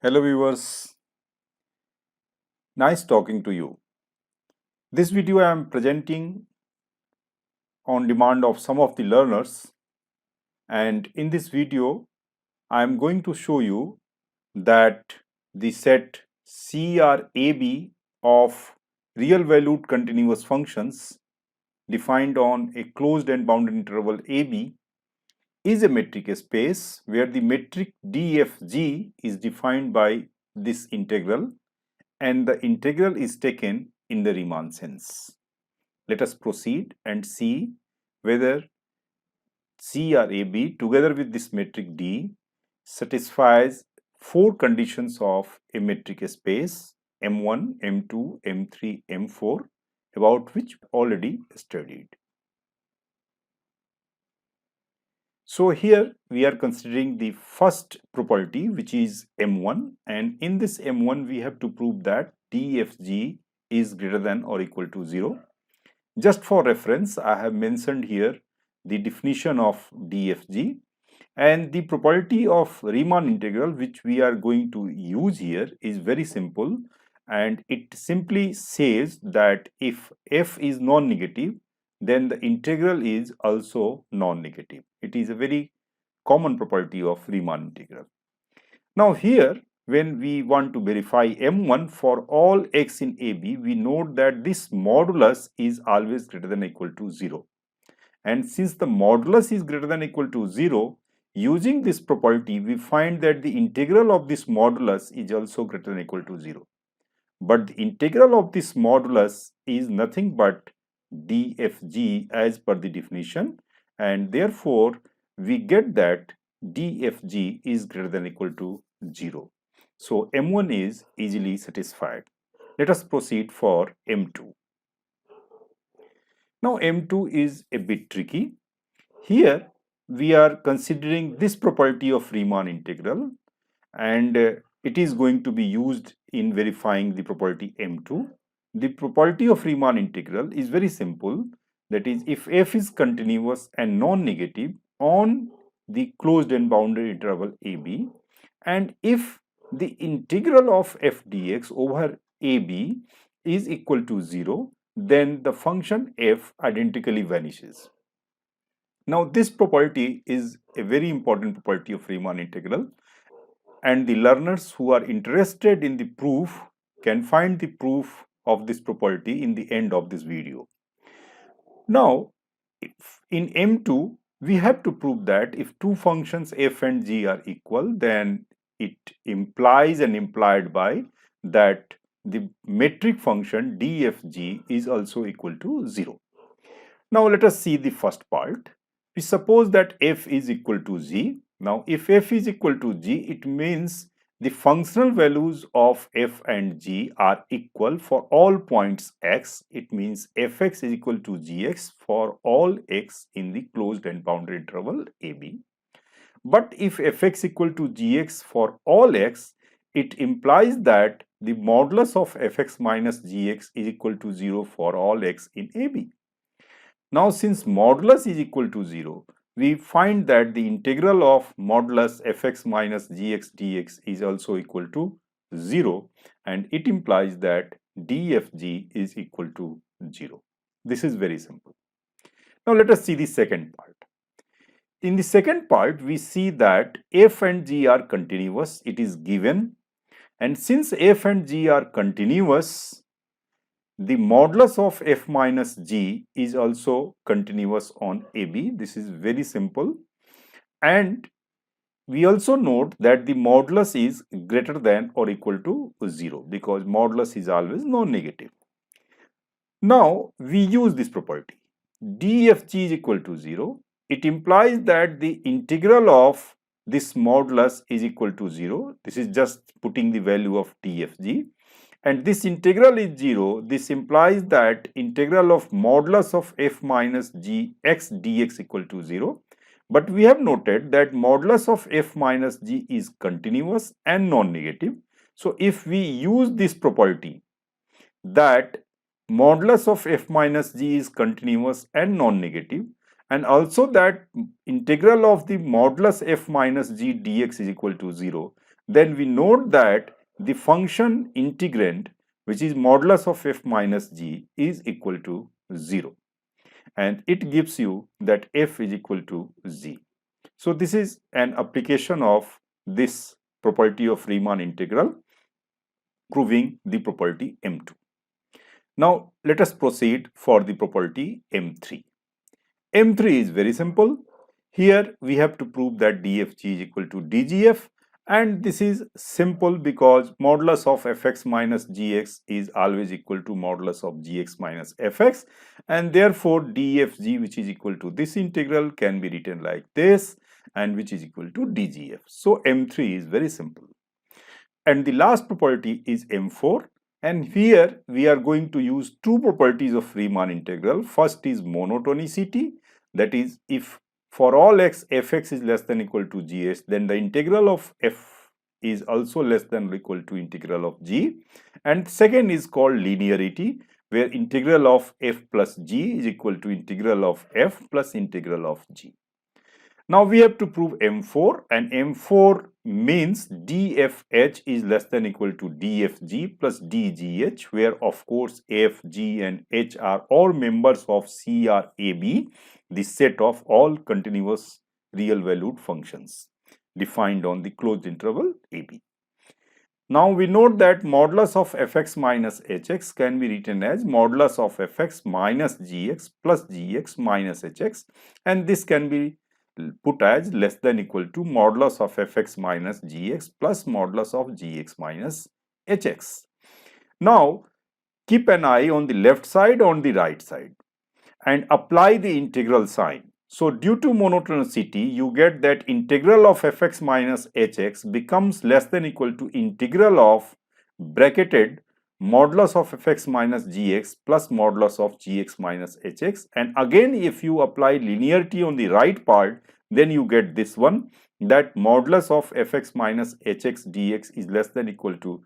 Hello viewers, nice talking to you. This video I am presenting on demand of some of the learners, and in this video I am going to show you that the set CRAB of real valued continuous functions defined on a closed and bounded interval AB is a metric space where the metric DFG is defined by this integral and the integral is taken in the Riemann sense. Let us proceed and see whether CRAB together with this metric D satisfies four conditions of a metric space M1, M2, M3, M4 about which already studied. So here we are considering the first property, which is M1, and in this M1 we have to prove that DFG is greater than or equal to 0. Just for reference, I have mentioned here the definition of DFG, and the property of Riemann integral which we are going to use here is very simple, and it simply says that if f is non-negative, then the integral is also non-negative. It is a very common property of Riemann integral. Now here, when we want to verify M1 for all x in AB, we note that this modulus is always greater than or equal to 0. And since the modulus is greater than or equal to 0, using this property, we find that the integral of this modulus is also greater than or equal to 0. But the integral of this modulus is nothing but DFG as per the definition, and therefore we get that DFG is greater than or equal to 0. So M1 is easily satisfied. Let us proceed for M2. Now M2 is a bit tricky. Here we are considering this property of Riemann integral, and it is going to be used in verifying the property M2. The property of Riemann integral is very simple. That is, if f is continuous and non-negative on the closed and bounded interval AB, and if the integral of f dx over AB is equal to 0, then the function f identically vanishes. Now this property is a very important property of Riemann integral, and the learners who are interested in the proof can find the proof of this property in the end of this video. Now, in M2, we have to prove that if two functions f and g are equal, then it implies and implied by that the metric function dfg is also equal to 0. Now let us see the first part. We suppose that f is equal to g. Now if f is equal to g, it means the functional values of f and g are equal for all points x. It means fx is equal to gx for all x in the closed and bounded interval AB. But if fx equal to gx for all x, it implies that the modulus of fx minus gx is equal to 0 for all x in AB. Now since modulus is equal to 0, we find that the integral of modulus fx minus gx dx is also equal to 0, and it implies that dfg is equal to 0. This is very simple. Now let us see the second part. In the second part, we see that f and g are continuous. It is given, and since f and g are continuous, the modulus of f minus g is also continuous on AB. This is very simple. And we also note that the modulus is greater than or equal to 0 because modulus is always non-negative. Now we use this property. DFG is equal to 0. It implies that the integral of this modulus is equal to 0. This is just putting the value of DFG. And this integral is 0, this implies that integral of modulus of f minus g x dx equal to 0. But we have noted that modulus of f minus g is continuous and non-negative. So if we use this property that modulus of f minus g is continuous and non-negative, and also that integral of the modulus f minus g dx is equal to 0, then we note that the function integrand, which is modulus of f minus g, is equal to 0, and it gives you that f is equal to z. So this is an application of this property of Riemann integral, proving the property M2. Now let us proceed for the property M3. M3 is very simple. Here we have to prove that dfg is equal to dgf, and this is simple because modulus of fx minus gx is always equal to modulus of gx minus fx, and therefore dfg, which is equal to this integral, can be written like this, and which is equal to dgf. So M3 is very simple. And the last property is M4, and here we are going to use two properties of Riemann integral. First is monotonicity, that is, if for all x fx is less than equal to gh, then the integral of f is also less than or equal to integral of g. And second is called linearity, where integral of f plus g is equal to integral of f plus integral of g. Now we have to prove M4, and M4 means dfh is less than equal to dfg plus dgh, where of course f, g and h are all members of CRAB, the set of all continuous real valued functions defined on the closed interval AB. Now we note that modulus of fx minus hx can be written as modulus of fx minus gx plus gx minus hx, and this can be put as less than equal to modulus of fx minus gx plus modulus of gx minus hx. Now keep an eye on the left side, on the right side, and apply the integral sign. So due to monotonicity, you get that integral of fx minus hx becomes less than equal to integral of bracketed modulus of fx minus gx plus modulus of gx minus hx, and again if you apply linearity on the right part, then you get this one, that modulus of fx minus hx dx is less than equal to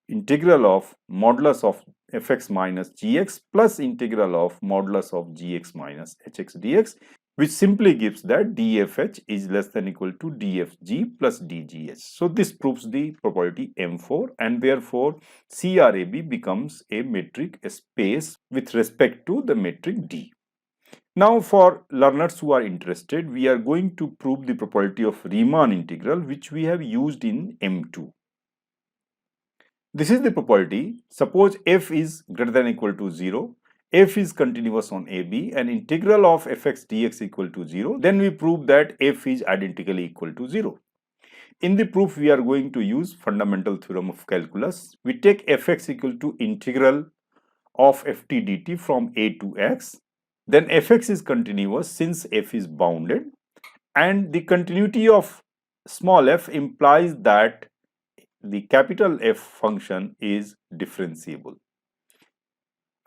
integral of modulus of fx minus gx plus integral of modulus of gx minus hx dx, which simply gives that dfh is less than equal to dfg plus dgh. So this proves the property M4, and therefore CRAB becomes a metric space with respect to the metric D. Now for learners who are interested, we are going to prove the property of Riemann integral, which we have used in M2. This is the property. Suppose f is greater than or equal to 0, f is continuous on AB, and integral of fx dx equal to 0, then we prove that f is identically equal to 0. In the proof, we are going to use fundamental theorem of calculus. We take fx equal to integral of ft dt from a to x. Then fx is continuous since f is bounded, and the continuity of small f implies that the capital F function is differentiable.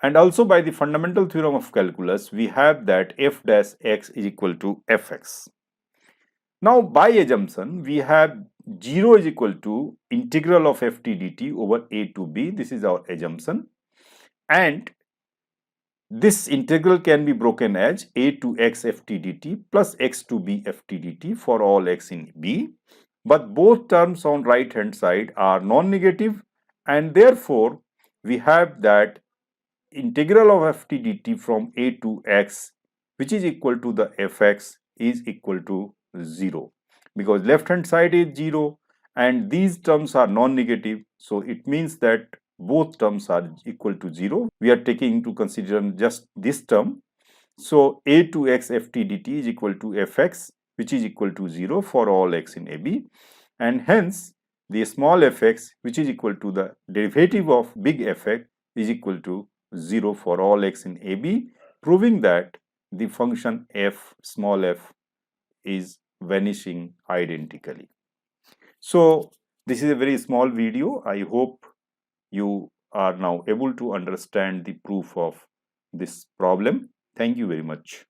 And also by the fundamental theorem of calculus, we have that f dash x is equal to fx. Now by assumption, we have 0 is equal to integral of ft dt over a to b. This is our assumption, and this integral can be broken as a to x ft dt plus x to b ft dt for all x in b. But both terms on right hand side are non-negative, and therefore we have that integral of ft dt from a to x, which is equal to the fx, is equal to 0, because left hand side is 0 and these terms are non-negative, so it means that both terms are equal to 0. We are taking into consideration just this term. So a to x ft dt is equal to fx, which is equal to 0 for all x in AB, and hence the small fx, which is equal to the derivative of big fx, is equal to 0 for all x in AB, proving that the function f small f is vanishing identically. So this is a very small video. I hope you are now able to understand the proof of this problem. Thank you very much.